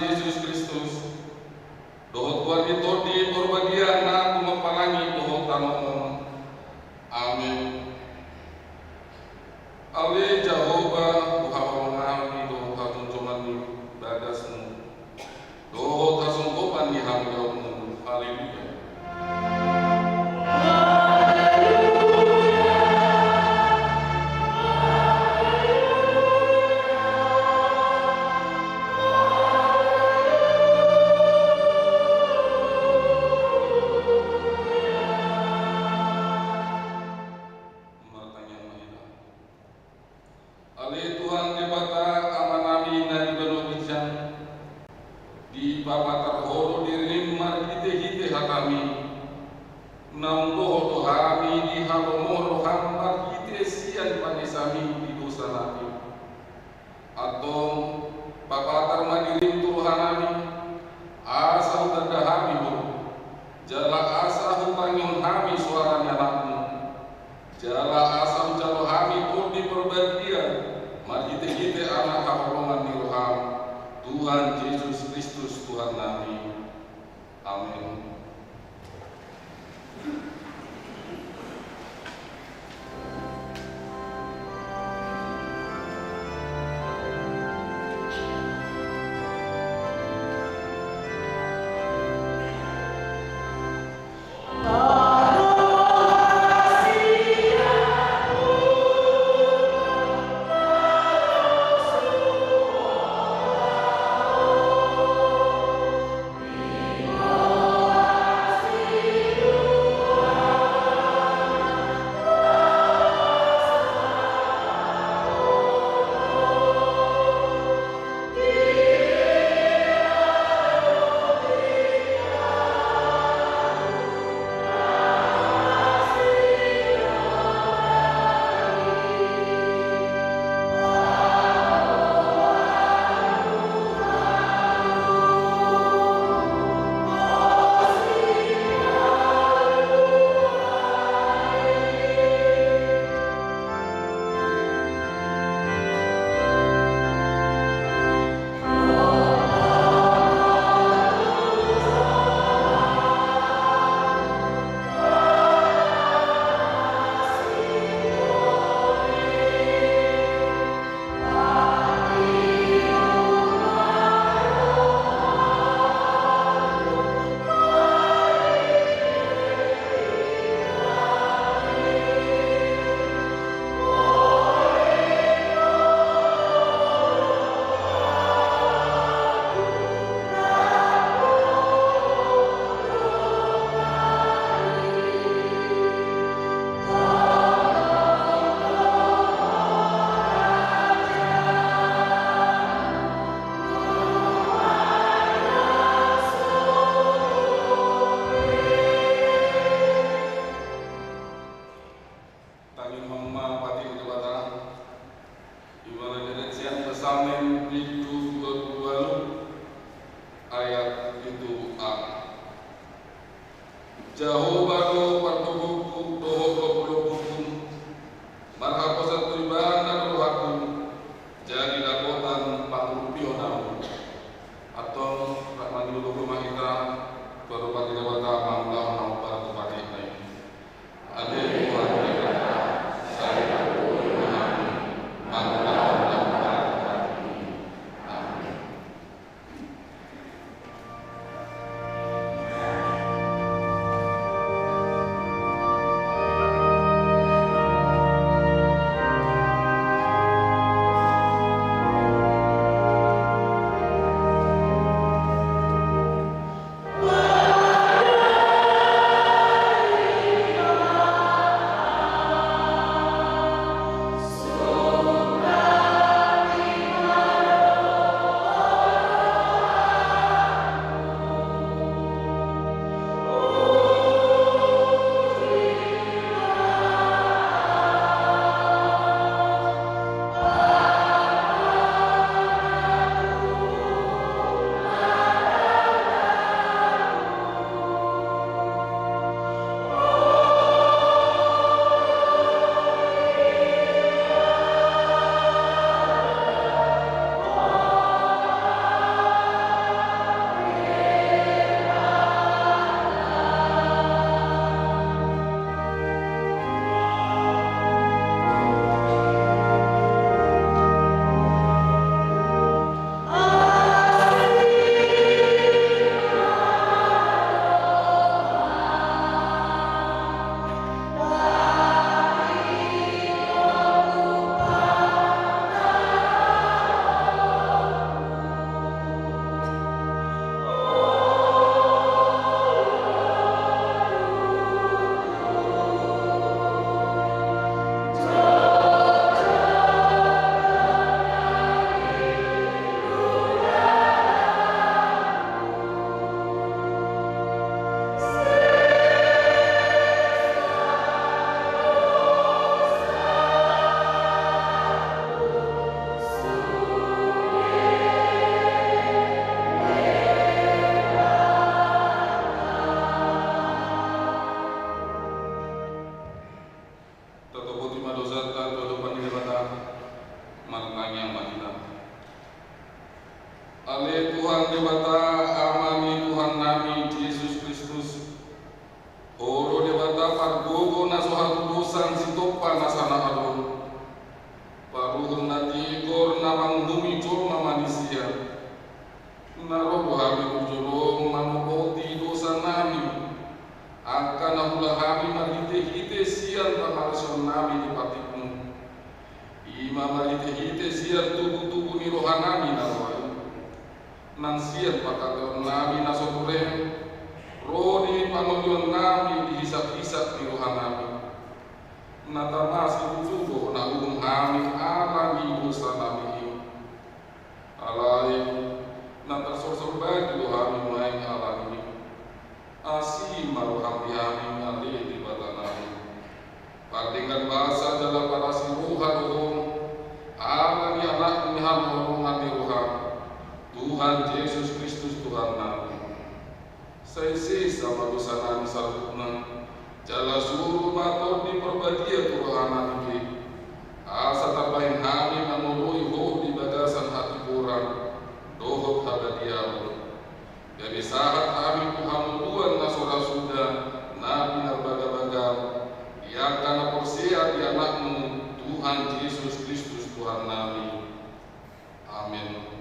Yesus Kristus. Dohot Tuhan itu di berbahagia na kumapalangi dohot tanong. Amin. Ale Jehovah Tuhan mengambil dohot hatun cuman dadasmu. Dohot hasungkupan di hamdamu. Haleluya. Ale Tuhan debata amanami na dibanogityan di papatar holo dirinim marhite-hite hatami naung doho tohami di halomoro ham marhite sian panisami di dosa nami atau papatar madirim tuhanami asa utadahami ho jala asa hutangyon hami suaranya nakmu jala asa ucalo hami pun di perbagian marhite-hite anak haholongan di roham Tuhan Yesus Kristus Tuhan nami. Amin. Jehovah do partubuku do hukum marhaposat tuibahan dan rohakum jadi dakotan pangupionamu atau rahman dulu rumah kita berubah tidak bertama ulang mau para tupati naik ada Tuhan saya sang sitopa nasana alun paruhun nati gor namang bumi cuma manusia narobo hami ujolong manopoti dosa nami akan nahulah hami marhite-hite sian pangalason nami di patikmu ima marhite-hite sian tubuh-tubuh ni rohanami narwai nang sian pakagaon nami nasoturem rodi pangodion nami dihisap-hisap ni rohanami natamasi tutubo na hami alami dosa nami alai natasorsor bagi rohani main alami asi maru hami ngali di batanami patingan bahasa dalam parasi rohan alami anak ni hamorungan di rohan Tuhan Yesus Kristus Tuhan nami saisi sama dosa nami sarupna jala suruh mator di perbadia turuhanan ini asa tapain hami manului ho di bagasan hati kurang dohot habadiamu dari saat kami Tuhan nasora sudah nabi narbaga-bagam yang karena persia di anakmu Tuhan Yesus Kristus Tuhan nami amin.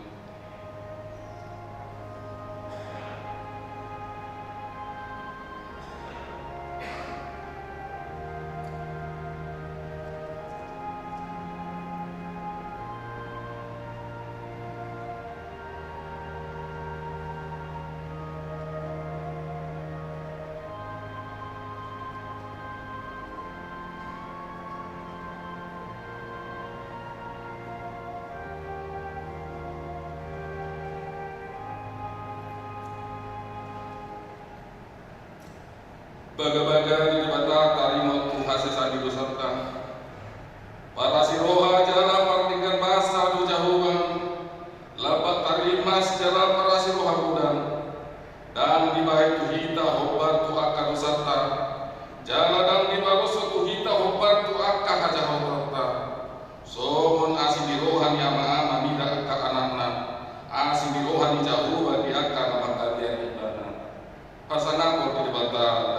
Baga-baga di bata tarima tu hasil sandi beserta para siroha jala partingkan basa du jahuan lapat tarimas jala para siroha budang dan di bahai tu hita hobar tu akka beserta jala dan di baroso tu hita hobar tu akka hajaho berta somon asi di rohani ama-ama nida akka anakna asi di rohani jahuan di akka nama kalian ibadah pasangan di bata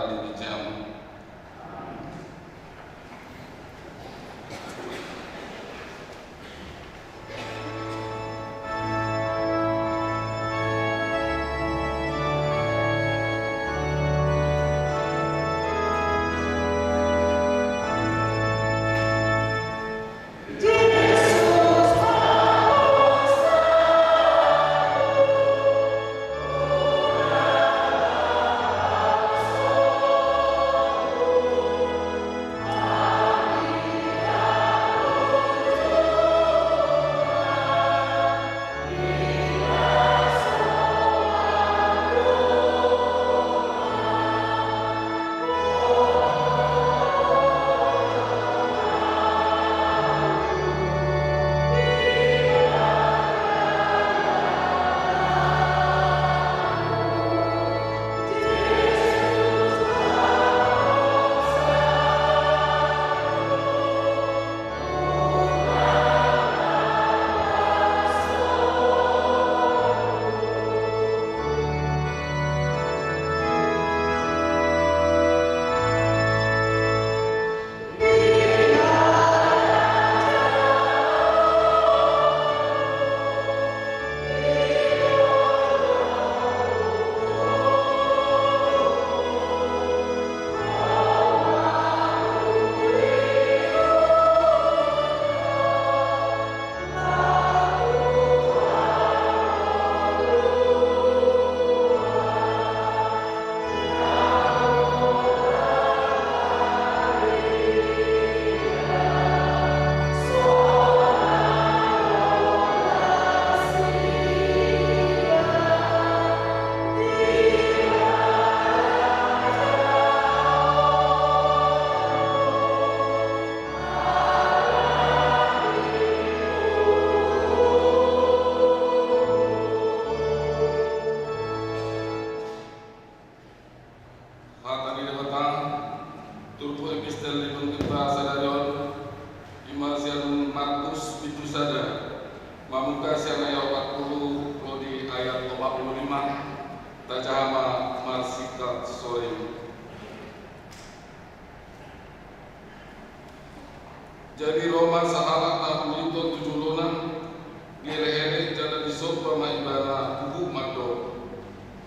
Jadi Roma sahalat tahun itu 76 gere-gere jada disopa maibana kubu mado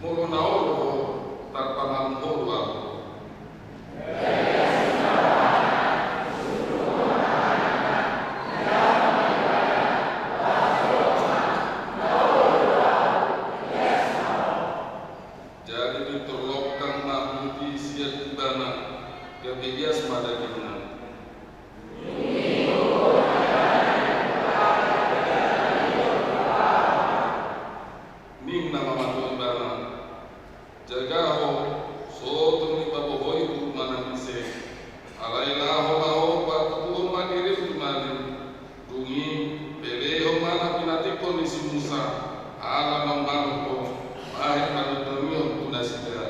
mulu naolo tanpa mampu. Jadi diturlokkan mahmudi siap ibana kebias madagina. Ning nama matu ibana jagaho soto ni babohoi tu mananise alailaho maho patuho mandiri tumanin dungi peleho mana pinati kondisi Musa ala mambaluko mahir manudomio tunasida.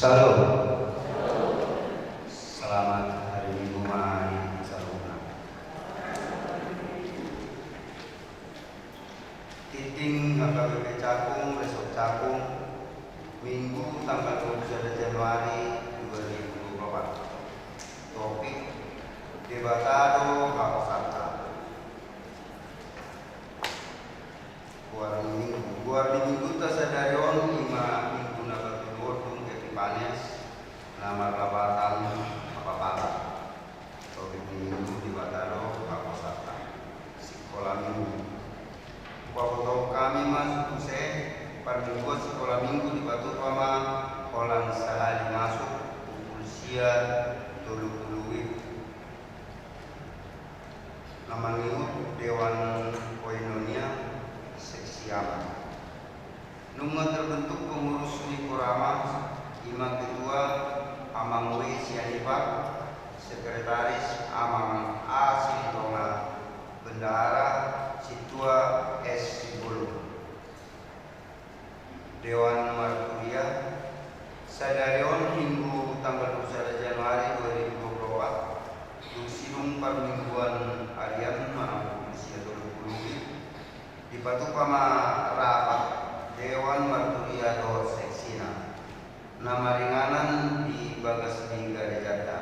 Salam. Selamat hari Minggu mari salam. Titing HKBP Cakung, Resort Cakung, Minggu tanggal 21 Januari 2024. Topik Debatado Hakosata. Guardi minggu tasadarion lima minggu nabatulodung Epipanes nama labatan apapala. Topik minggu Debatado Hakosata. Sekolah minggu. Waktu kami masuk use permingguan sekolah minggu di Batu Pama Holan sehari masuk pukul siang 20 nama niut Dewan Koinonia Seksi Aman. Nunga terbentuk pengurus Nikorama, Imam Ketua Amang W. Sianipar, Sekretaris Amang A. Sitonga, Bendahara Situa S. Sibulu. Dewan Markuria Sadarion Minggu tanggal 21 Januari 2024 Dusidung Permingguan Harian Manapun Usia 20 di Batu Pama Rapat Dewan Markuria do Seksina. Nama ringanan di Bagas Liga Dejata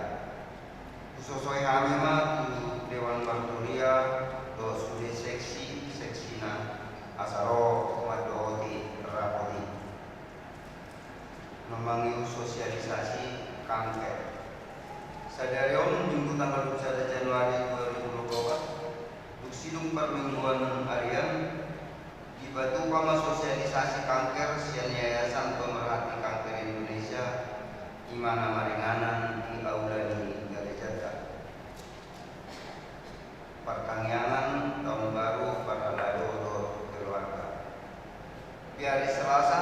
Susosoi Hamima tu Dewan Markuria do Sude Seksina Asaro Madohoti Rapoti memanggil sosialisasi kanker. Sadarion Minggu tanggal 21 Januari 2024 Dusidung Permingguan Harian di Batu Pama sosialisasi kanker sian Yayasan Pemerhati Kanker Indonesia Imana Maringanan di Aulani Galejata. Pertanyaan tahun baru para lado keluarga. Di hari Selasa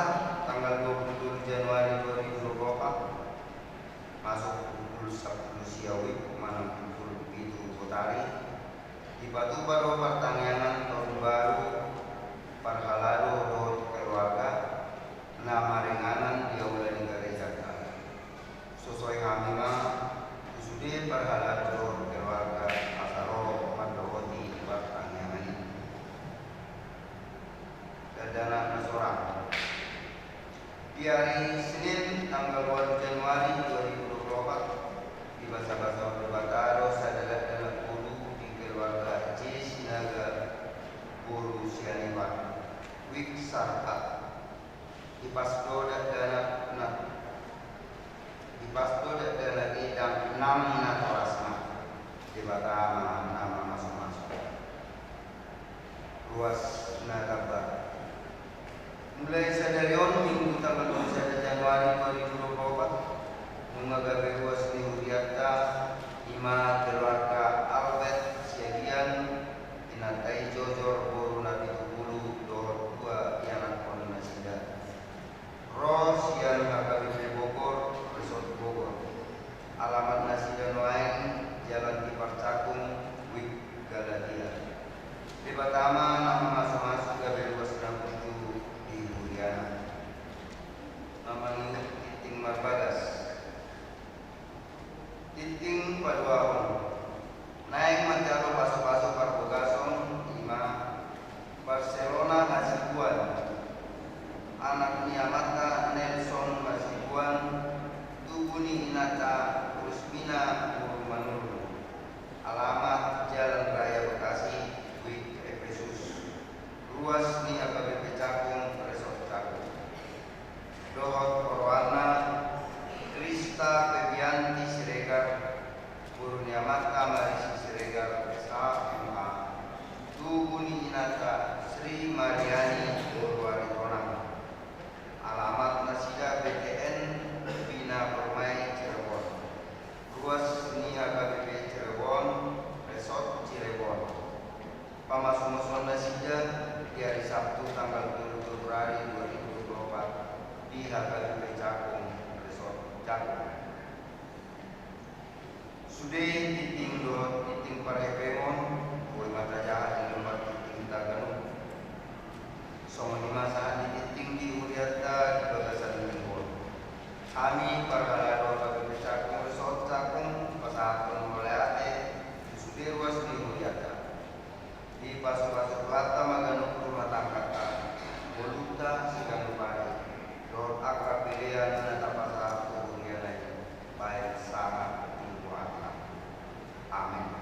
tanggal 27 Januari 2024 masuk pukul 10 siawi mana pukul itu Kotari di Batu Pado pertanyaan tahun baru para lado keluarga nama ringanan di Aulani Galejata. Sesuai hamima sudah para lado keluarga asaro mandawati pertanyaan ini. Dana Nasorang di hari Senin tanggal 2 Januari 2024 di bahasa-bahasa Berbataro sadalah dalam puluh di keluarga C. Sinaga Guru Sianiwan Wik Sarta di Pasto dana idam 6 natorasma di Batama nama masuk-masuk ruas Nagaba. Mulai sadarion Minggu tanggal 21 Januari 2024 mengagawe ruas di Huriata 5 keluarga Albert Siagian Inatai Jojor Boru Nabi Tupulu Dohor 2 Yanak Kononasida Ros yang HKBP Bogor Resort Bogor alamat Nasida Noaeng Jalan Kipar Cakung Wik Galatia di Batama nama masuk-masuk gawe ruas 67 di Huriana. Nama ini Titing Marbagas Titing Paduaon naik mencaro paso-paso Parbogason 5 Barcelona Hasibuan anak Niamata Nelson Hasibuan Tubuni Inata Rusmina Urumanuru alamat Jalan Raya Bekasi Wik Efesus ruas ni HKBP Cakung Resort Cakung Dohot Korwana Krista Febianti Siregar Guru Niamata Marisi Siregar SMA Tubuni Inata Sri Mariani Purwaritonang alamat Nasida BTN Bina Permai Cirebon ruas ni HKBP Cirebon Resort Cirebon Pamasumuson Nasida di hari Sabtu tanggal 7 Februari 2024 di HKBP Cakung Resort Cakung. Sudah titing Parepemon Boy Mata Jahat di tempat titing Taganung Songonima saat di titing di Uriata di Bagasan Minggu Ami parhalado pagbibisak ng resort sa kung pasakon mulate sudirwas di mulyata. Di pasu-pasu rata maganong tumatangkata. Voluta sigang lupari. Lord akra pilihan na tapasa turun yan ay baik sangat tingkuatan. Amin.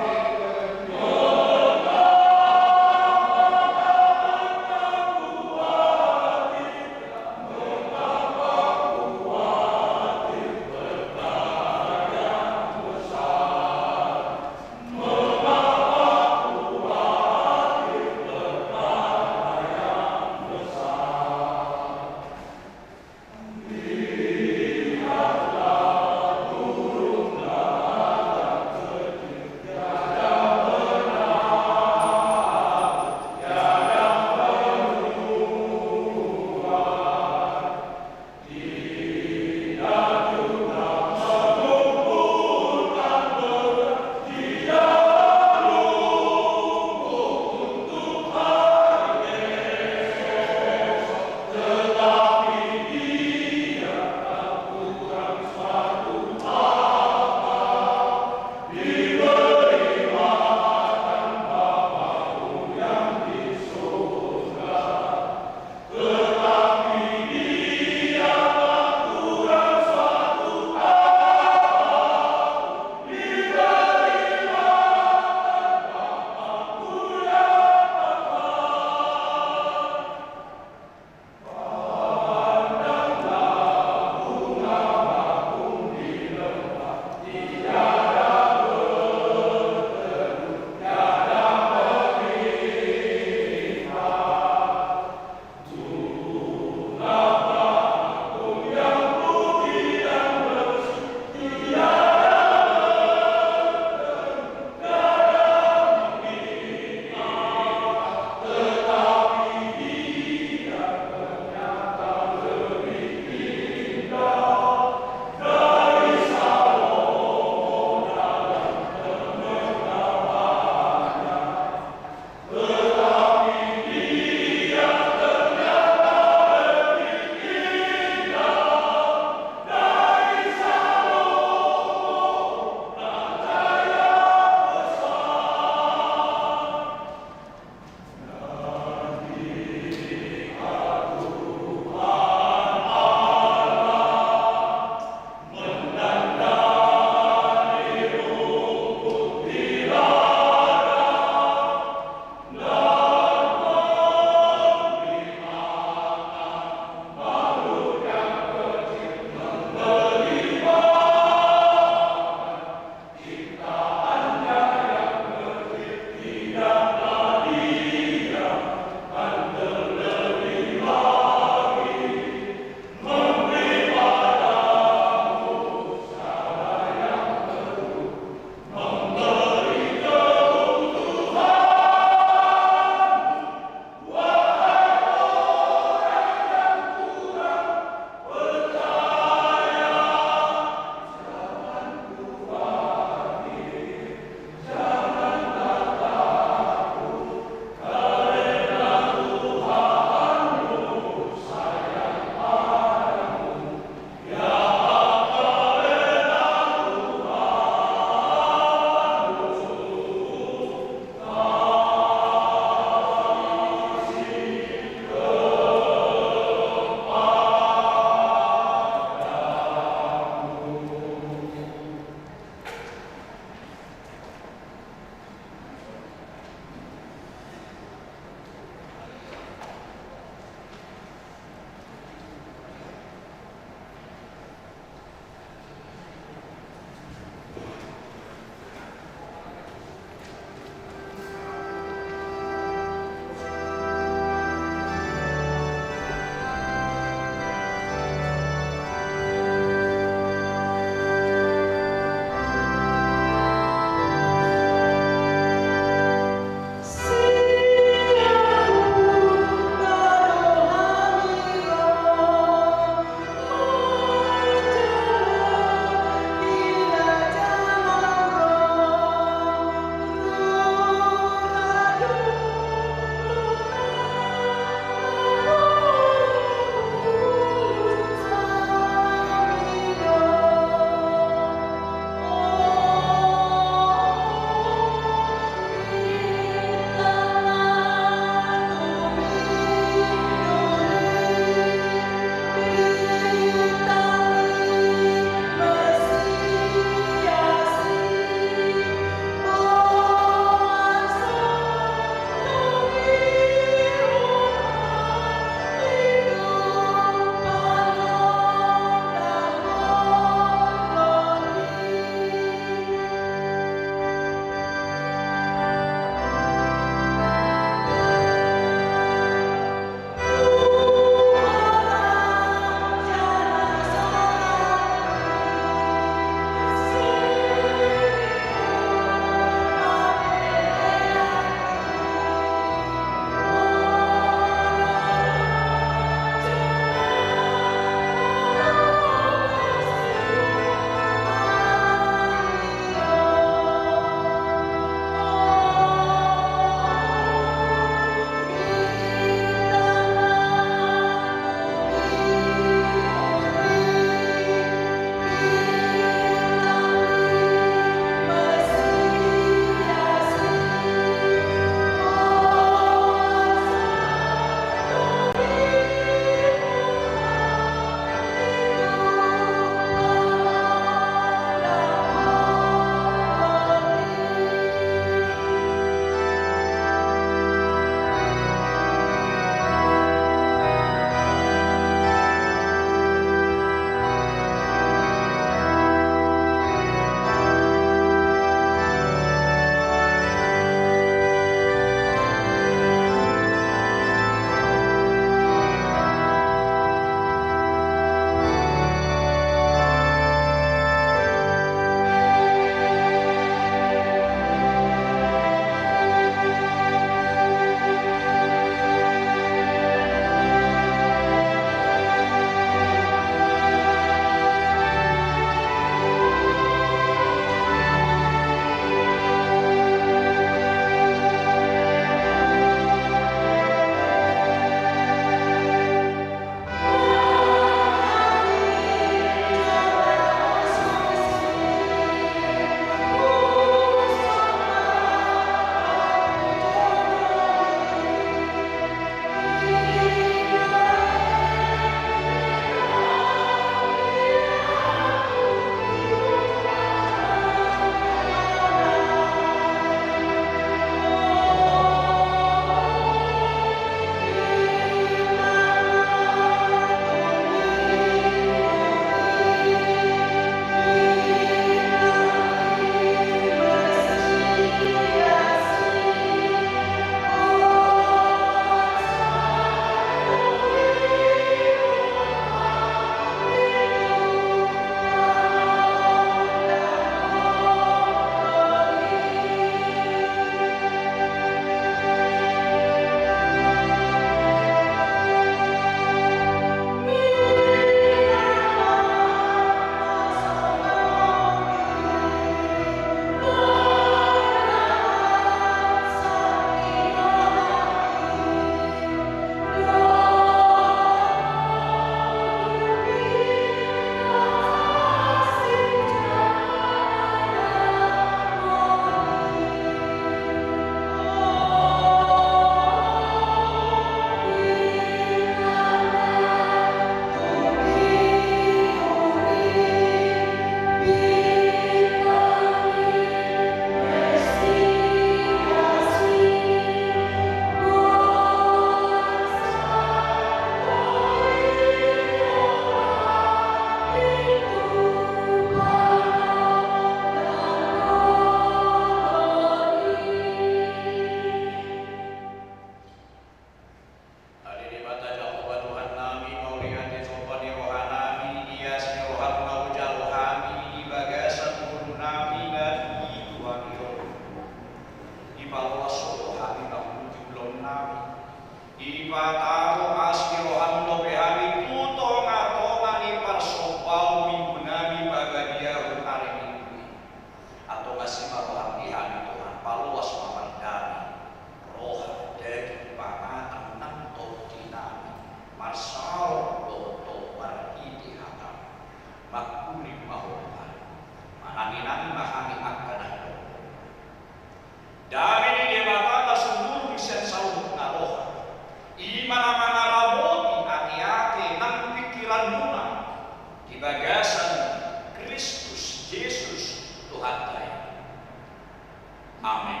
Amin.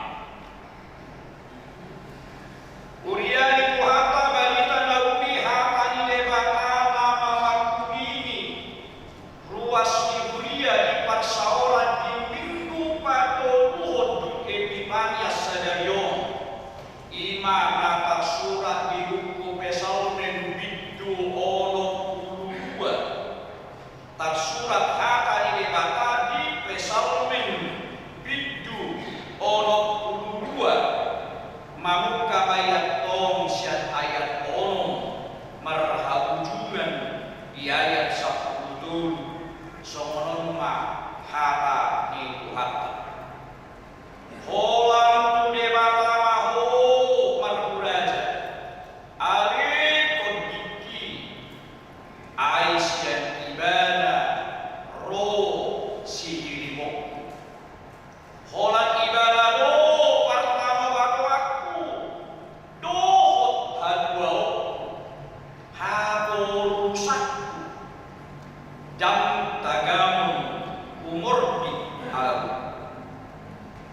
Uriani kuhata balita naumi hata ni lebatana mamakubini ruas iburia di parsaoran di minggu pato luhut epipania sadarion ima nata surat di hukum pesalmen bidu ono dua tarsurat hata ni lebata di pesalmen bidu ono dua mamuka ayat tong syad ayat ono marhabujuan di ayat 10 songonon ma hata ni kuhata holang tu debata maho marhuraja ale kodiki aisyan ibana ro sihirimo holang ibana ro pertama waktu aku dohot hadwao habo rusakku jam tagamu umur di aku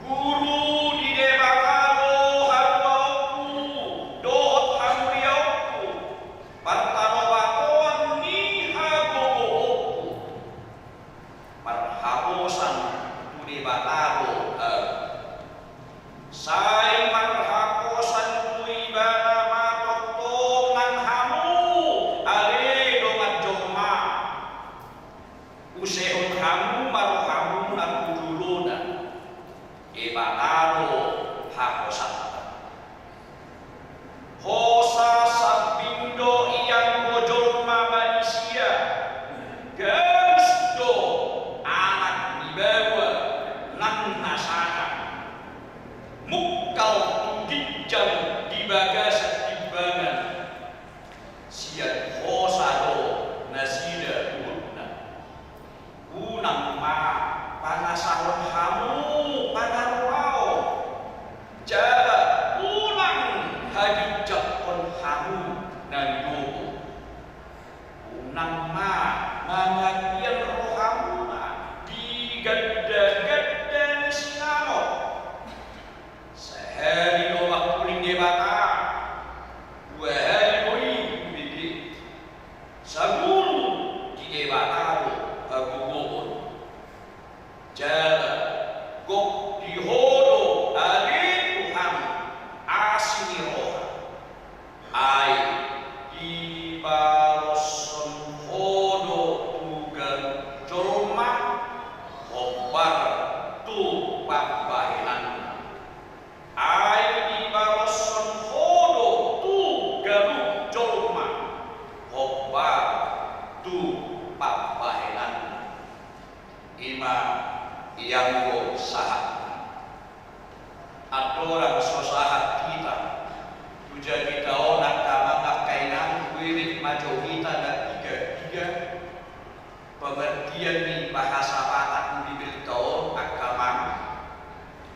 guru di debakalo hadwauku dohot hamuriauku pertama bakoan ni hagogoku marhabosan tu debatalo sai marhabosan tu ibana matotong hamu ale dongan joma usehon hamu maru hamu nan kuduluna ibatalo hakosan hosa sabindo iyang bojoma manusia gesto anak dibawa nan nasana mukal tugijam di bagas timbangan siat hosado nasida urna unang ma panasahon hamu panarwao jara unang hadijakon hamu nan yogo unang ma mangakian rohamuna di gadda-gadda sinamo sehari doang kuning debata 2 hari koi bidi saguru di debata agugobon jala gok di hodo ale Tuhan asini roha ai di baloson hodo tugan colma hobar tu pabahilan ai di baloson hodo tu garu colma hobar tu pabahilan ima yang go sahat adora sosahat kita tuja kita onak kamangak kainan wirid majo kita dan tiga pengertian di bahasa Batak di beritahu akamang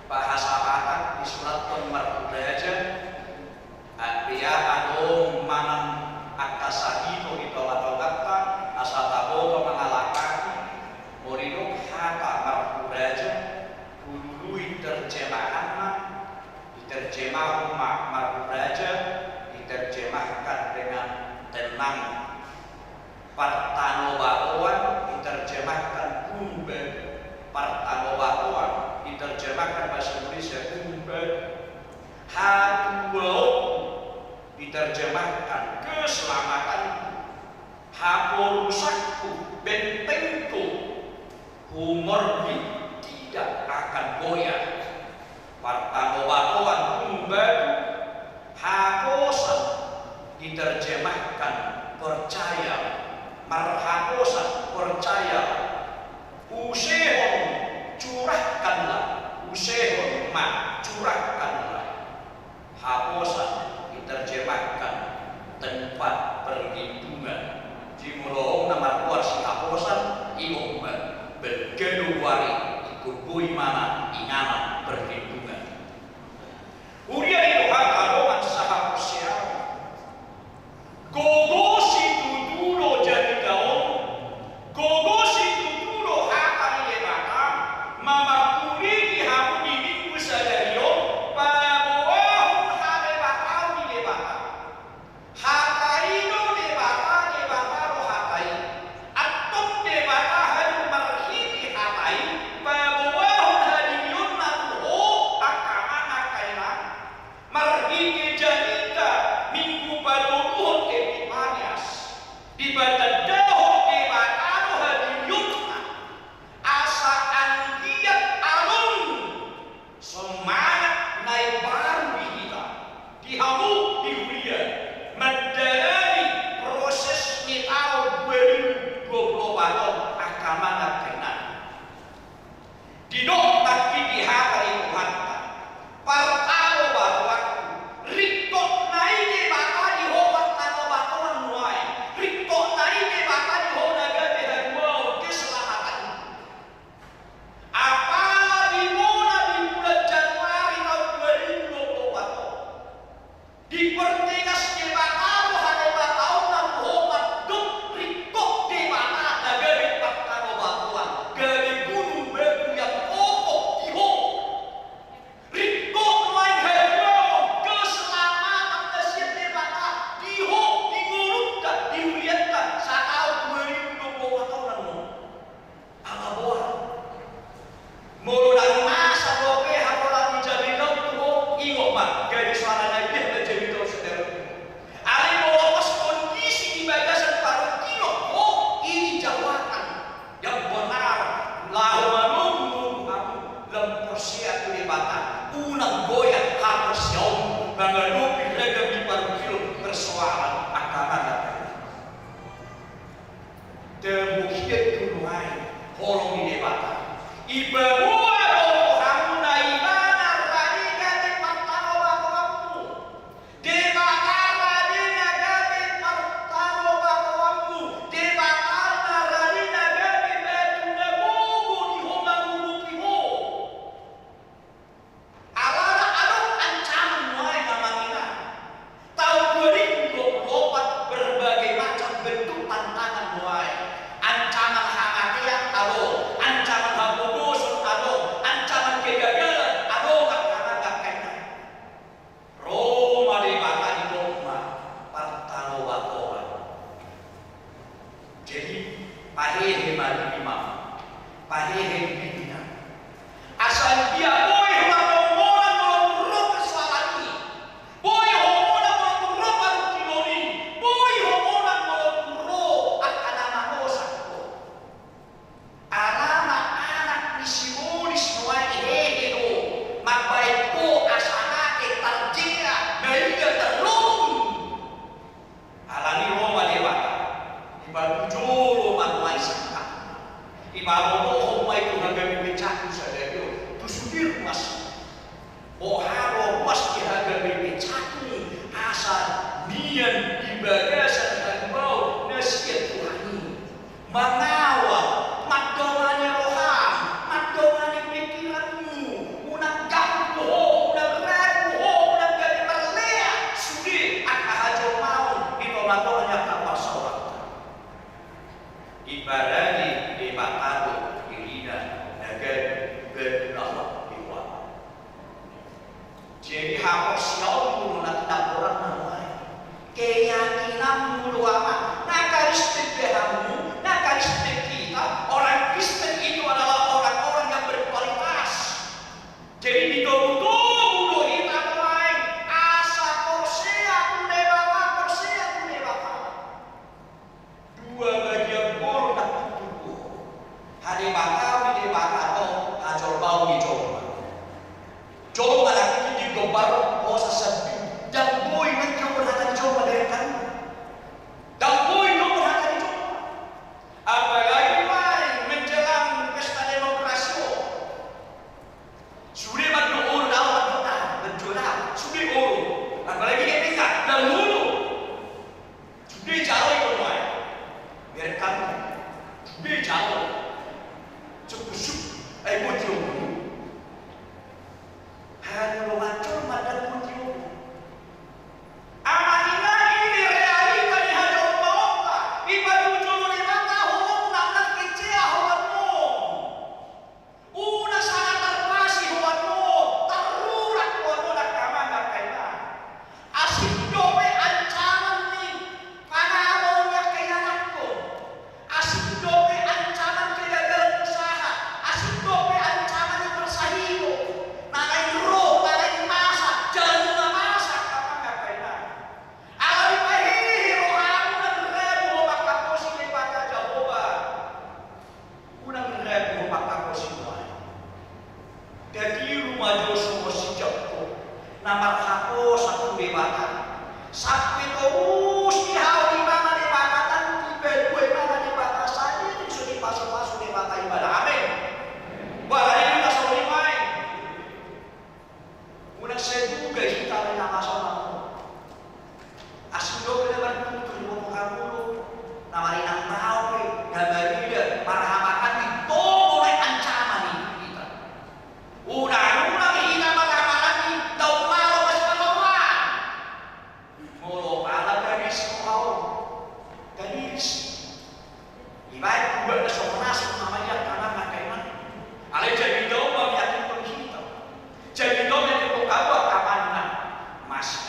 bahasa Batak di surat Al-Mar'udaja dia adong manang akasahito ito atau kata asataboto mengalahkan Morinok hata marhuraja Ulului terjemahan diterjemah marhuraja diterjemahkan dengan tenang partanobatuan diterjemahkan kumbad partanobatuan diterjemahkan bahasa Indonesia kumbad hatuau diterjemahkan keselamatanku haporusakku bentengku humor tidak akan goyah partanobatuan kumbad hakosan diterjemahkan percaya marhakosan percaya usehon curahkanlah usehon ma curahkanlah hakosan diterjemahkan tempat perlindungan jimulong nama luar si hakosan iomban bergeluwari ikut bui mana inganan perlindungan Urian itu hakaroman sahab siapa gogosi tuturo jadi kaum gogosi tuturo hakani lebata mama kuri di hamu di minggu sadari bata unang goyang hapos yaum mengelupi rega di parukil persoalan agama dan temukian tunuai holong di bata iba buah dong kamu na ibana radika di partano bakoammu di bata radina gabi partano bakoammu di bata radina gabi betuna bubu di homang ulupiho alana adong ancaman muai namangina tahun 2024 berbagai macam bentuk tantangan muai ancaman hangatian ado ancaman hapudusun ado ancaman kegagalan ado karena kena Roma di bata di Roma partano bakoa jadi pahehe mali imam pahehe bina asal dia boy homonan molong kesalahan ini boy homonan molong baru kiloni boy homonan molong akan nama osako anak disimulis nuai hehedo magbaik po asanake tarjira meriga terlung alani Roma lewat ibadujolo manuai sangka ibabobo homai kuhaga bibicaku sadeo tusudir mas oharo mas kihaga bibicaku asal nian ibagasan hanbau nasihat Tuhani mengawal magdongani roham magdongani pikiranmu unang gampo unang ragu unang gani marlea sudi akahajo maun ito magdongani kapal saurat ibarani di batado irina nagan benalah biwa jadi hapus yaum nak orang namai keyakinan mulu amat nakaristik behamu nakaristik kita orang Kristen itu adalah orang-orang yang berkualitas jadi ditobu-tobu kita mulai asa korsea kunebaka dua bagian bol tak tubuh hari bakal di bakal ajol bau di coba lagi di gobar posa sepi dan boy mencoba akan coba dari kan dan boy coba akan coba apalagi main menjelang pesta demokrasi sudah berdoa dalam doa berdoa sudah apalagi dia tinggal dan dulu sudah jauh itu main biarkan sudah jauh cukup bocor hanya memacul madan bocor amanina ini realita di hajau maoka ibadujulu di mata hukum nak kecea hukummu una sangat terpasi hukummu terurat hukummu nak kamang kaina asik dope ancaman nih panahnya kailanganku asik dope ancaman kegagalan usaha asik dope ancaman yang bersahiho nalain roh nalain masa jalan masa kamang kaina alami pahihi rohamu dan rebu maka posi lepata Jehovah unang rebu maka posi muai jadi rumah Joshua si Jepko namar hako satu debata sampai terus dihau di mana debatan tiba-tiba mana debata saja itu di pasu-pasu debata ibadah amin bahaya kita selalu main unang seduga kita lena masalah asindo benar tutur ngomong kamu namarin ang tao namarida marahamakan ito oleh ancaman ini kita unang kita marahamakan ito malo mas palawan molo pala gadis mo gadis ibarat juga na sokonasok namanya karena makaiman alay jadi daw mamiyakin pagkita jadi daw may kapwa kapan na mas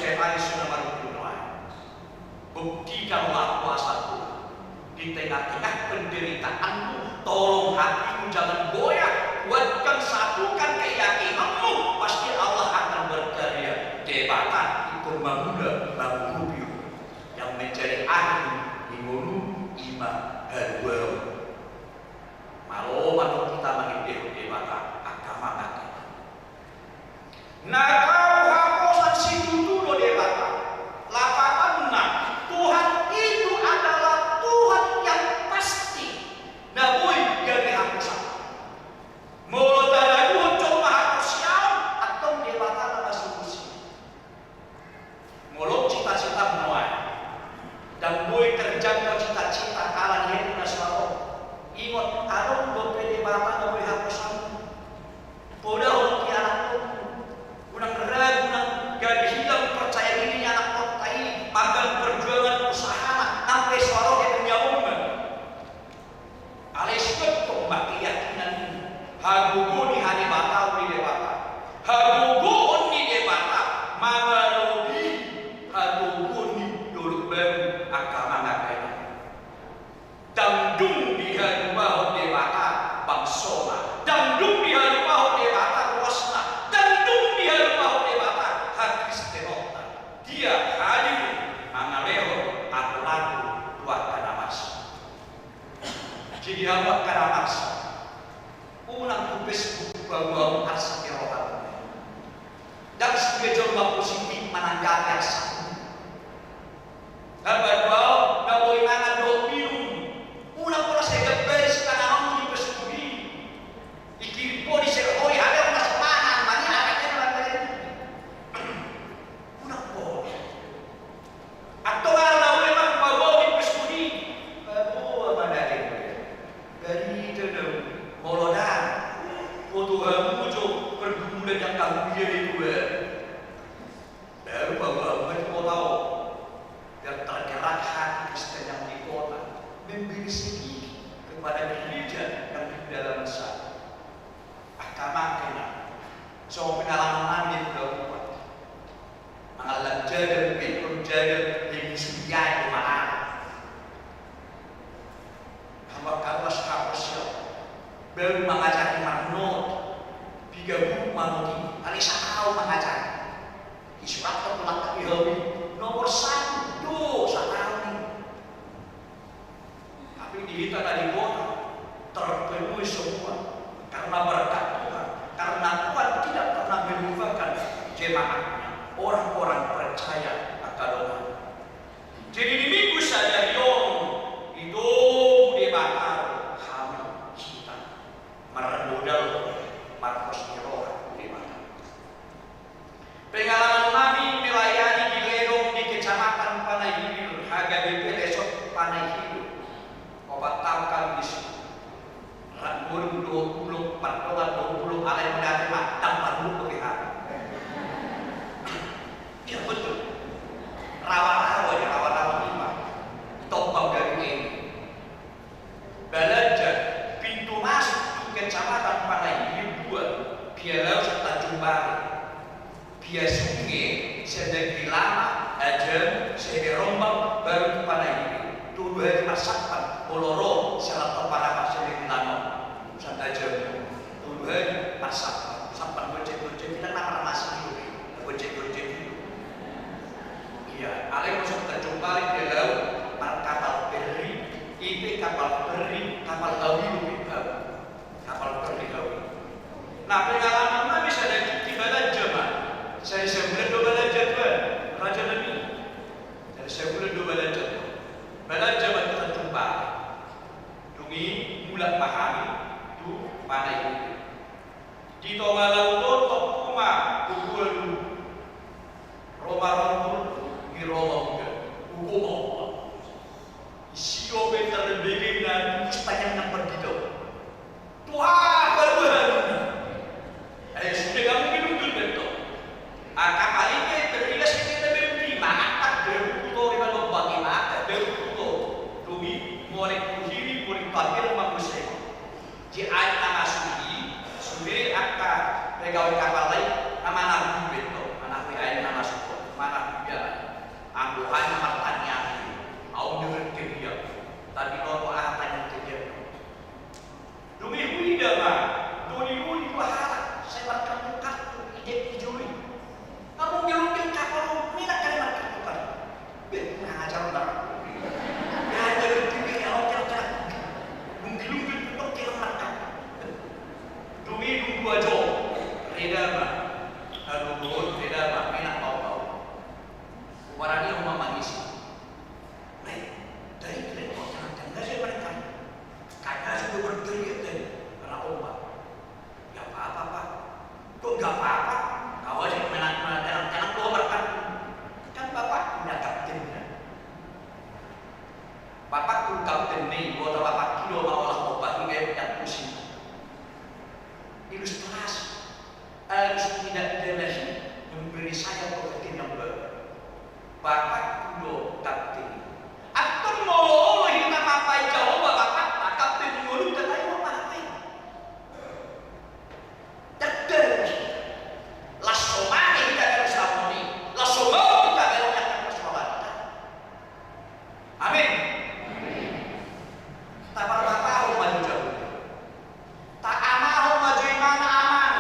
percaya sudah merupakan buktikanlah kuasa Tuhan di tengah-tengah penderitaanmu. Tolong hatimu jangan goyah, kuatkan, satukan keyakinanmu, pasti Allah akan berkarya. Debatan itu mengguna lagu biu yang menjadi ahli ingonu ima hadwel. Malu kita mengindih debatan agama agama. Nah, kau hapusan situ dulu debatan. Lapatan Tuhan itu adalah Tuhan yang pasti. Nah, boy dari hapusan. Mau taragu cuma hapusan atau debatan masih musik. Muluk cita-cita menuai. Dan boy terjangkau cita-cita ala yang nasional. Ingat arung bopede bata boy hapusan. Poda untuk anak tu. Unang ragu, unang gak hilang percaya dirinya anak kotai, magang perjuangan usaha sampai suara yang menyambung. Alesket tombak keyakinan ini. Hagugu ni hari bata uni debata. Hagugu ni debata. Mangalodi hagugu ni dulu baru agama ngakainya. Damdung biha rumah debata bangsona. Damdung biha rumah debata wasna. Damdung biha rumah debata hadis tenota. Dia hadir mangaleo aku dua kanamas. Jadi awak kanamas. Unang kubis bahwa asal rohan. Dan sebagai jomba positif menanggapi asal. Dapat bawa dapat inangan do minum. Unang pola saya beres karena di pesuri. Ikir po di seroi ada mas panan mani anaknya dalam unang po. Atau kalau memang bawa di pesuri, bawa mana dari dalam molodan. Tuhan muncul pergumulan yang kamu pilih gue. Baru bawa mau tahu dan tergerak hati Kristen yang di kota memberi sedih kepada gereja yang di dalam sana. Agama kena. So pengalaman yang berubah. Mengalah jaga, betul jaga yang disediakan mana. Hamba kawas siapa? Baru mengajari manut, tiga buku manut, alisa tahu mengajari. Di surat tertulis Yahudi nomor 1 dosa tahun. Tapi di kita tadi kota terpenuhi semua karena berkat Tuhan, karena Tuhan tidak pernah melupakan jemaatnya, orang-orang percaya akan Tuhan. Jadi di minggu saja itu dibakar hamil kita. Merenudal Markus Nirora di mana? Pengalaman kami melayani di Ledong di Kecamatan Panaihiru, harga BP esok Panaihiru. Obat tahu kami di sini. Rangur 20, 40, 20 alai menerima tanpa dulu PH. Ya betul. Rawa-rawa ya rawa-rawa lima. Tombak dari ini. Belajar pintu masuk Kecamatan Panaihiru 2, Pialau Tanjung Baru, Pia Sungai, Sedegi Lama, Ajem, Sede Rombang, baru ke Panaihiru. Tuduh hari masakan, Poloro, Selatan Parama, Sedegi Lama, Pusat Ajem. Tuduh hari masakan, sampai gojek-gojek, kita nama masih hidup, gojek-gojek hidup. Iya, alih masuk Tanjung Baru, Pialau, kapal peri, IP kapal peri, kapal awi, kapal pernikahan. Nah, pengalaman kami saya di Balaja, saya sebulan 2 Balaja tuan, Raja Nabi. Jadi sebulan 2 Balaja. Balaja kita jumpa. Dungi mulai pahami tu panai. Di dan memberi saya pengertian yang baru. Bapak kudo kapten. Atau mau kita mapai jauh bapak kapten mulut dan ayo mapai. Tegak. Lasso mane kita harus harmoni. Lasso mau kita berokat persoalan kita. Amin. Tak pernah tahu maju jauh. Tak amahu maju mana aman.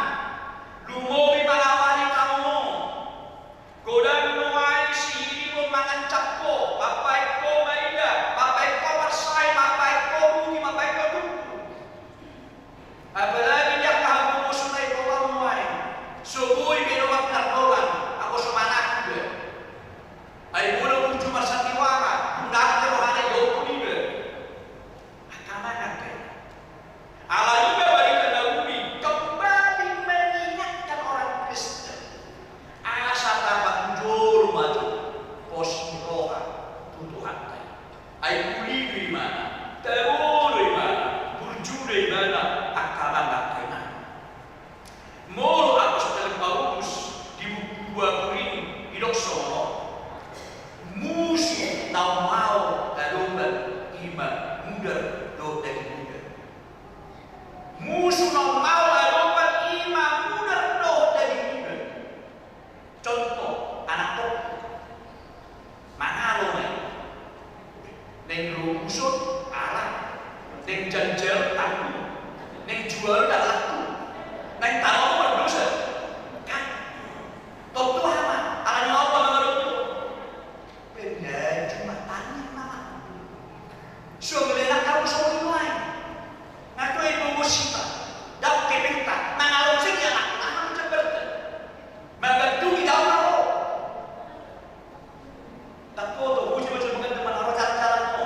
Lumobi pangawani kamu. Godang nuai sihiri memangan capo. Mapai ko maida. Mapai ko marsai. Mapai ko rugi. Mapai ko duku. Apalagi dia kamu musuh ko nuai. Subuhi minuman narkoban. Ako sumanak juga. Ay muna kung cuma sa tiwara. Kung dahil rohana yoko nila. Akamanan kayo. Allah juga balikan Nabi kembali mengingatkan orang Kristen. Asa dapat muncul maju posisi roha Tuhan kayo. Ay uli di mana, teror di mana, burju di mana, akamanan kayo na. Mulu apostol Paulus di buku 2 Korintus idoksono musuh tau mau kalumban iman mudar do dari muda. Musuh tau mau kalumban iman mudar do dari muda. Contoh anak tok mangalo nih neng rumusut alat neng janjel aku neng jual dan laku neng taruh berdosa kan tok tuh apa alanya apa menurut benda cuma tanya mama so melena kamu semua mulai ngaku ibu musibah dak kepinta mangalong segi anak anak seperti magadu kita tahu tak foto uji macam bukan teman orang jalan-jalan mo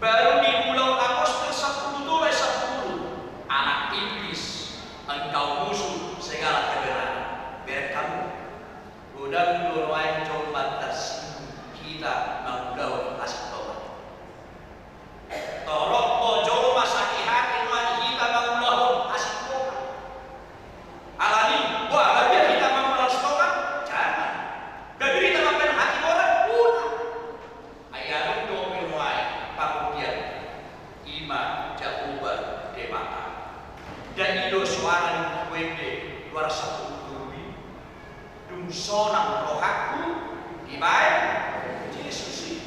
baru di bulan Agustus 10 anak iblis engkau musuh segala kebenaran biar kamu godang doain coba tersinggung kita mengudau kasih tobat tolong bojo masaki hati wani kita mengudau kasih tobat alani wah bagi kita mengudau tobat jangan bagi kita makan hati orang udah ayam doang wai pakudian ima jakuba demata dan ido suara di wende luar satu tubi dum sonang rohaku dibaik Yesus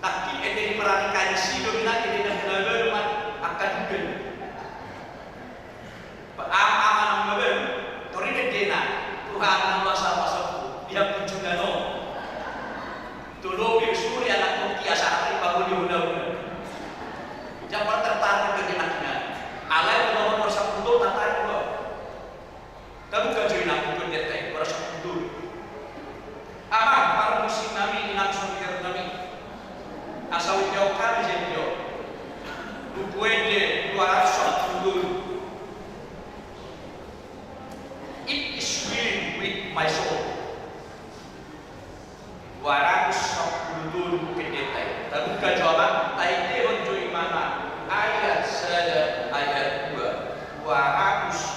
tapi ede diperhatikan si dominan ede dan kelaluan akan hidup aman membel tori dena Tuhan Allah sama-sama dia punjungano tulubi suri anak kiasa hari baru diundang-undang jangan tertarik dengan anaknya alai nomor 10 tertarik lo kamu kajian aku pendetek merasa mundur ama para musim nami inang sumber nami asal jauh kali jauh bukuende 200 mundur it is willing with my 210 kedetai. Terbuka jawaban taite honjo imana ayat sada ayat 2 210.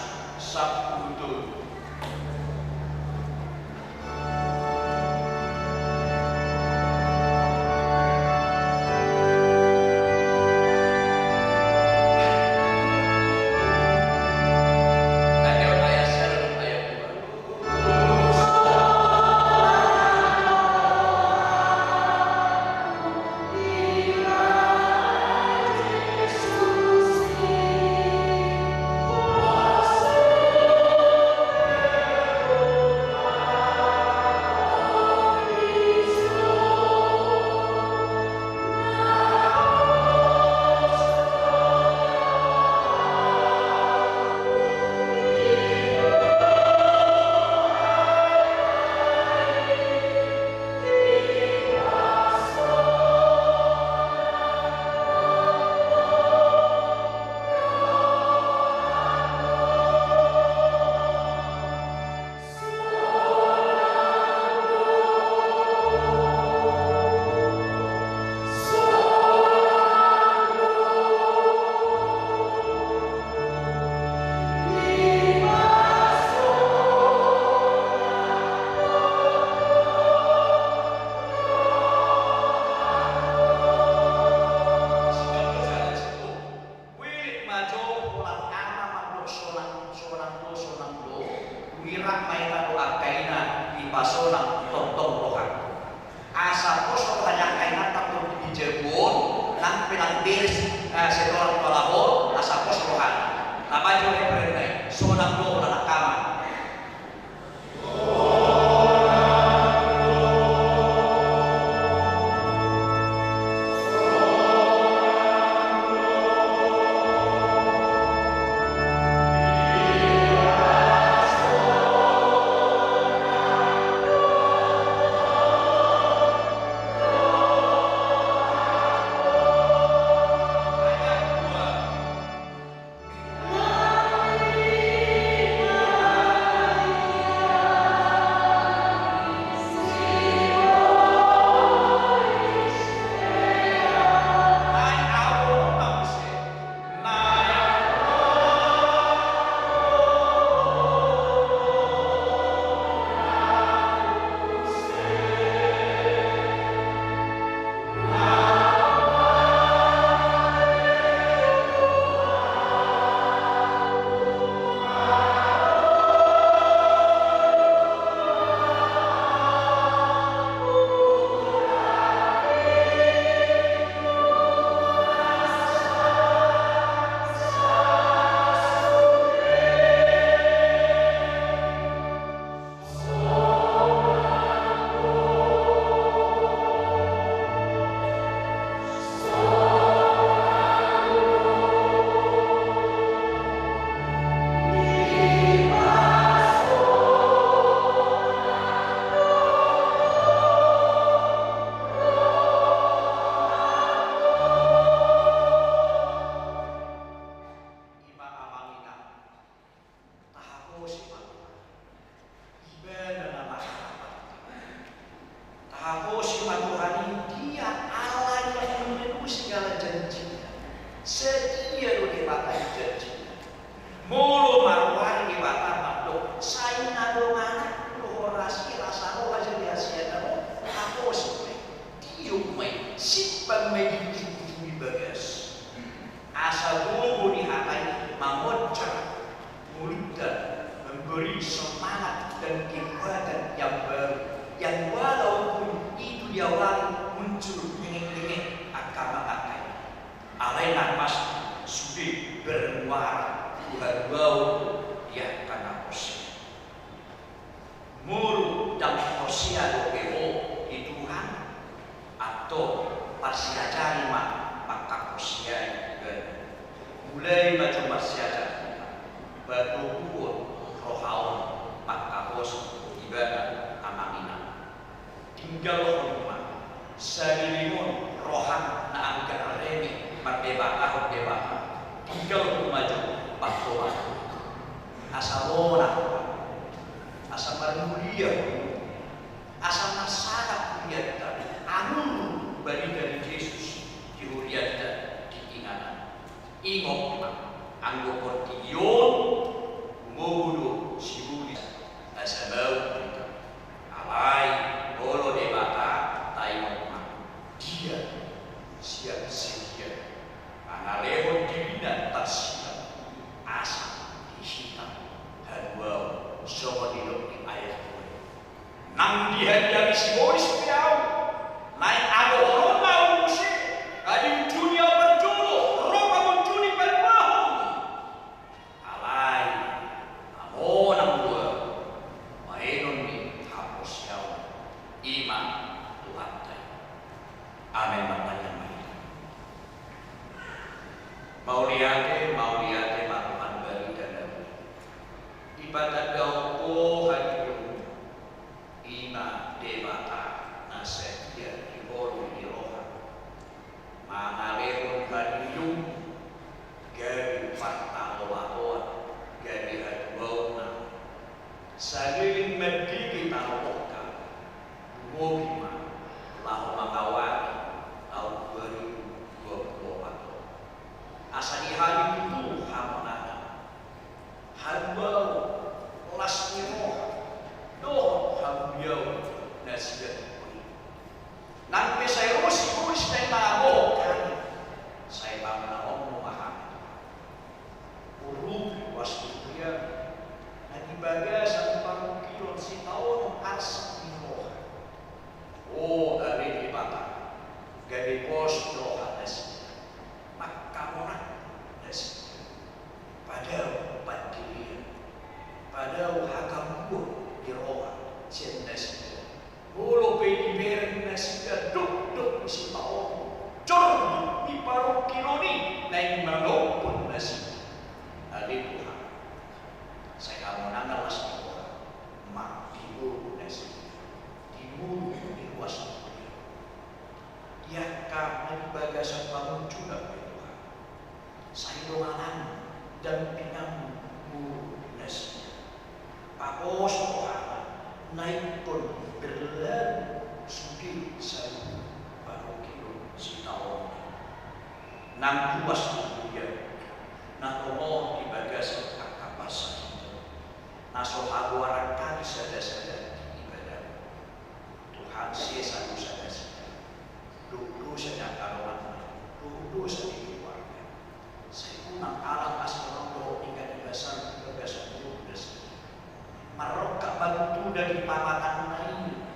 Asa manulia, asa masyarakat Lihat yang simbolis piau. Naik ada orang mau musik. Kali dunia berjulu. Roka mencuri pelmahum. Alai. Amon ang dua. Mainon ni hapos yaw. Ima Tuhan tayo. Amin matanya main. Mau lihat Tuhan beri dan ibadat dauko hadiru ima dewata nasetia diboru di roha mangalerun hadiru gari fakta loa gari haduauna saling medigi taloka bumogima lahu makawani tahun 2024 asa di hari itu hamonana hadbau las niro do habiau nasihat nang saya rusi dan tago kan saya bangna om maham uruk wastu dia nanti bagasan parukilon si tahun ars niro oh dari di bata gadi pos roha nasi makamona nasi padahal padahal hakamu di roha nasi bulu pedi beren nasi duk si tau cor di paru kiloni naik manopun nasi adik Tuhan saya mau nangal nasi mak diburu nasi diburu di luas ya kami bagasan bangun juga Tuhan saya doanan dan pinang buru nasi pakos Tuhan naik pun berlalu sudi saya baru kilo si tahun nang luas dunia nang komo di bagas akapas naso aguaran kali sada ibadah Tuhan sisa sada dulu sedang karuan dulu sedang keluarga saya punang alam asal do hingga dibasan dulu Marokka bantu dari pamatan lain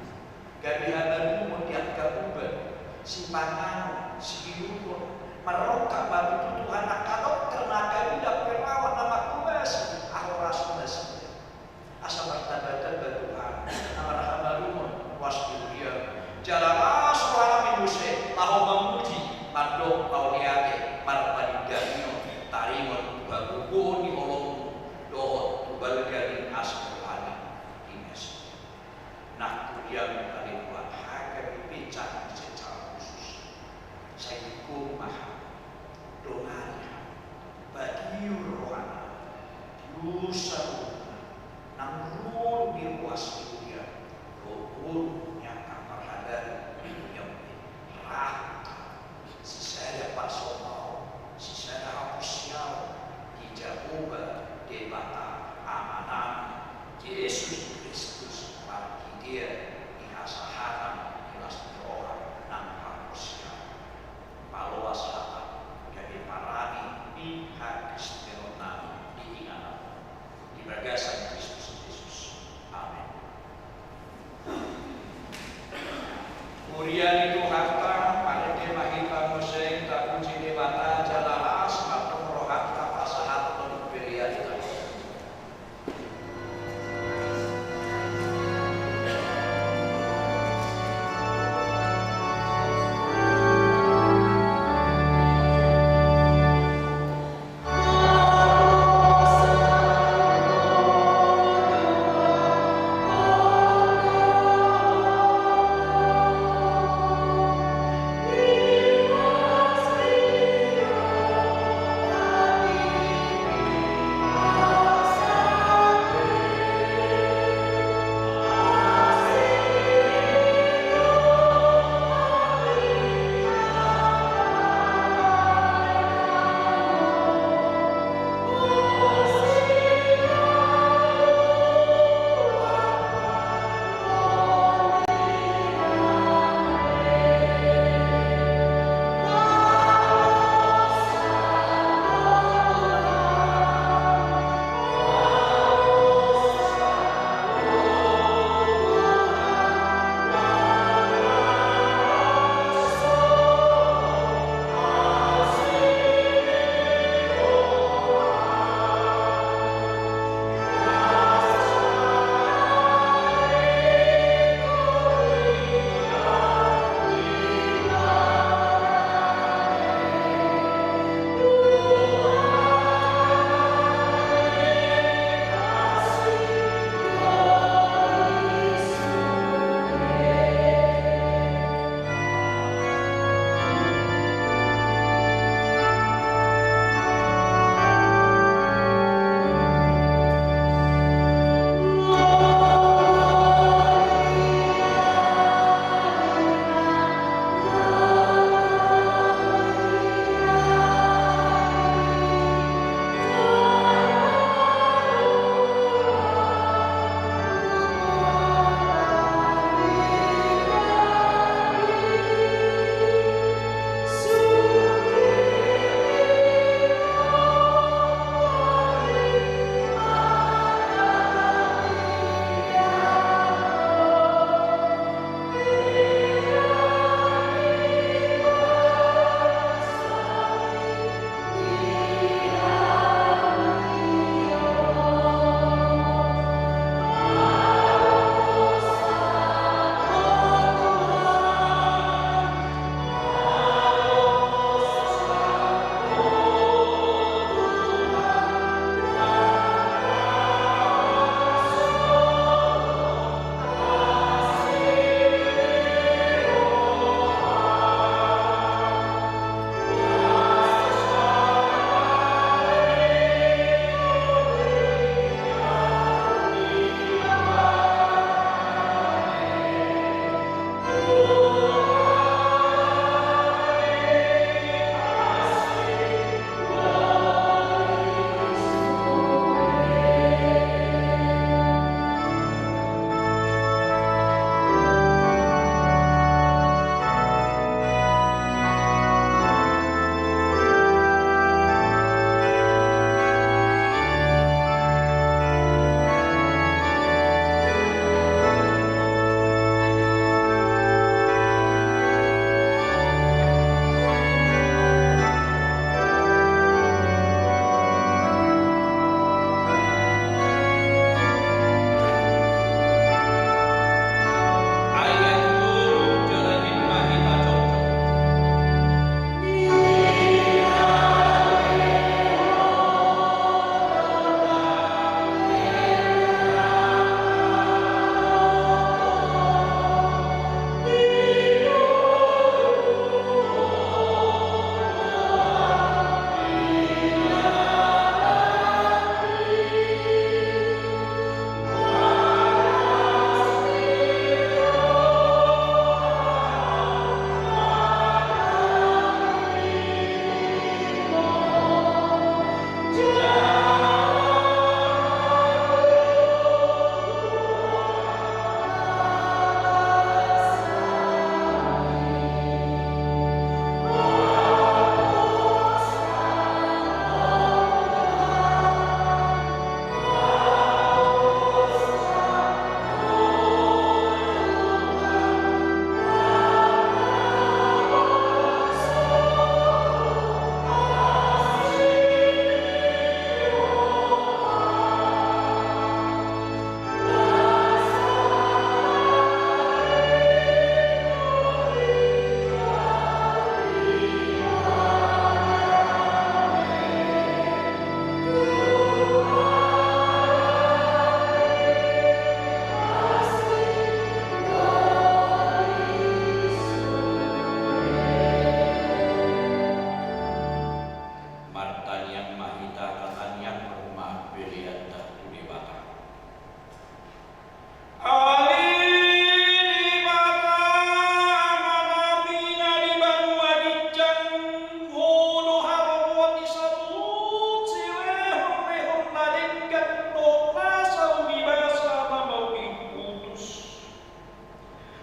gabi hadaru mutiap kabuban simpangan siurun Marokka bantu Tuhan akadok karena gabi perawan nama kubas ahrasul nasi asa martabatan Tuhan nama rahmalumun wasbiya jalalah suara minuse tahu memuji madok pauliake marpadigamio tarimun bagugo ni olong dohot tubalgari asal nah yang paling buat harga bicara secara khusus saya hukum maha doanya bagi rohana diusah namun di luas dunia rohun yang kamar hadar yang rata sisanya personal sisanya hapusnya dijauhkan debata amanah Yesus Kristus dia dihasahan jelas doa nang harusnya paluas hata jadi parani di hadis teronami diingat di bagasan Kristus Yesus amin Urian itu harta pada kemahita museng tak kunci debata jalalas atau rohata pasahat untuk pilihan itu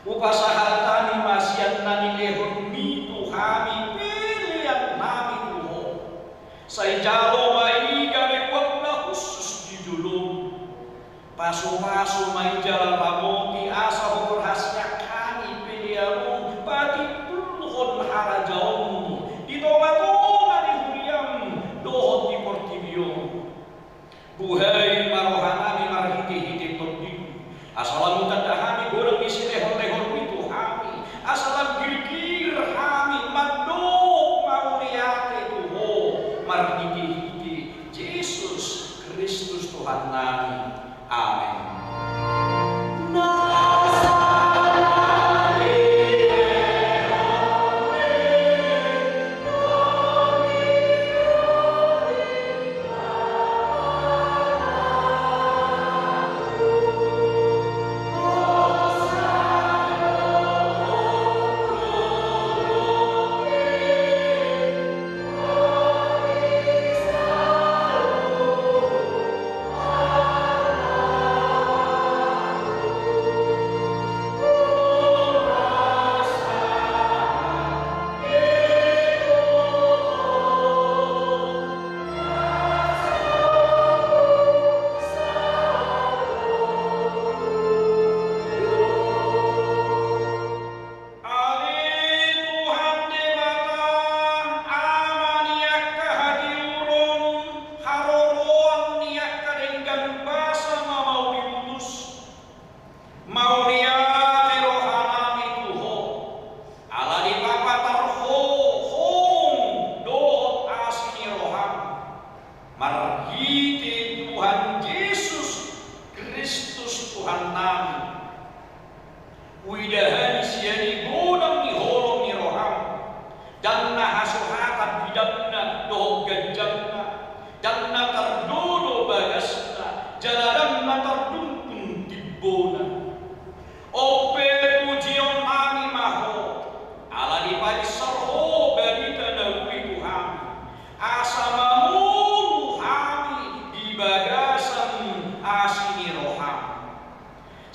Upasahatani masian nani lehon mitu hami pilihan nami tuho. Say jalo mai gabe wakna khusus di dulu. Paso-paso mai jalan ramoti asa hokor hasya kani pilihanmu pati puluhon harajaum. Di toma-toma di huriam dohot di portibio. Buhay marohanami marhiti-hiti toding. Asalam tandahami goreng isi lehon-lehon itu hami. Asalam gigir hami mandok mauniate tuho marhiti-hiti Yesus Kristus Tuhan nami. Amin.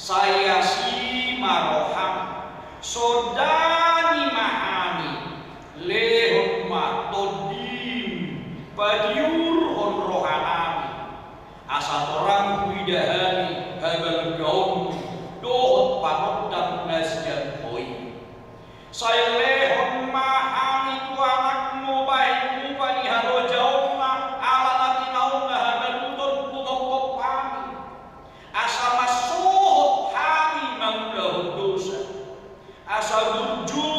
Saya si maroham sodani mahani lehon matodim padiur on rohanami asal orang widahani habal gaum dohot panot dan nasihat hoi. Saya lehon mahani tu anakmu baikmu pani haro jaumna ala nati nauna habal utun putokok pami asa masuk hami manglah dosa asa burju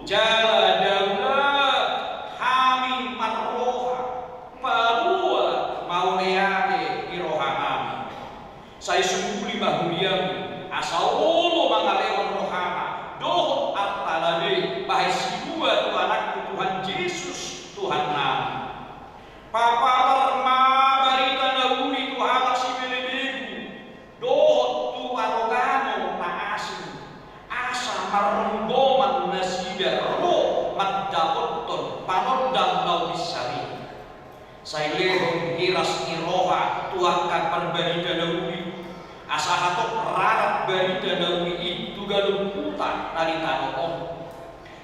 jala daulat hami marroha parua mauneate irohanami. Saya sungguh mahuriam asa ulu mangaleon rohana dohot artalade bahai sidua tu anak Tuhan Yesus Tuhan nami. Papa terma barita nauli tu halak si belebegu dohot tu arogano maasin asa marunggoman nasida roh maddakoton panodang naulisari. Saya lehon hiras iroha tuakan perbarita nauli asa hatok rarat barita nauli itu galung putan dari tanokon.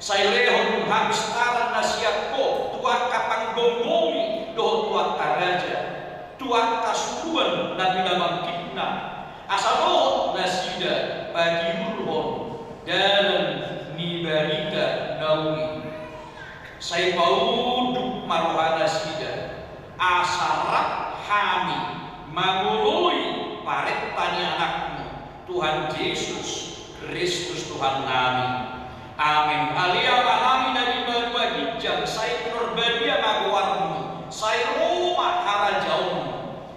Saya lehon habis taran nasihatko tuaka panggonggongi dohot tuaka raja tuaka suruhan nabi namang kitna asa dohot nasida pagi urhon dalam nibarita nawi. Saya pauduk maroha nasida asarat hami mangului paret tani anakmu Tuhan Yesus Kristus Tuhan nami. Amin. Alia manami dari berbagijang saya norbadia maguarmu saya rumah harajaum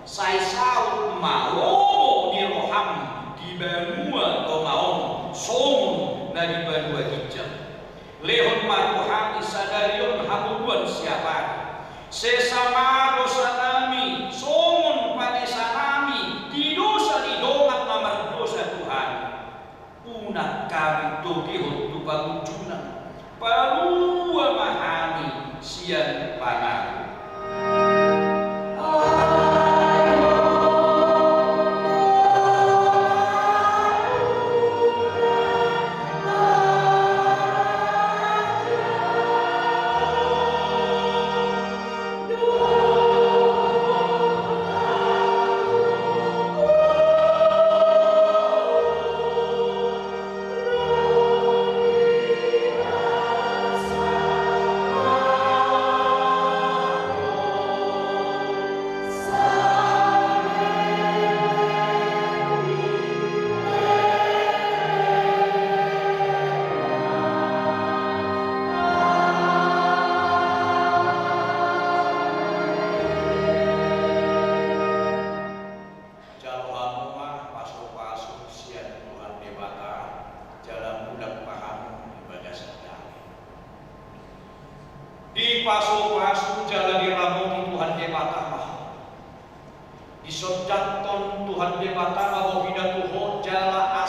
saya saut maomo di roham di banua tomaon somun dari berbagijang lehon maguhani sadarion hamuduan siapa sesama dosa nami somun panesa nami di dosa di dongan nomor dosa Tuhan punak kami togihon tu pangujunan palua mahani sian panah. Di pasu-pasu jalan diramoti Tuhan Debata mah. Di sojaton Tuhan Debata mah bina Tuhan jala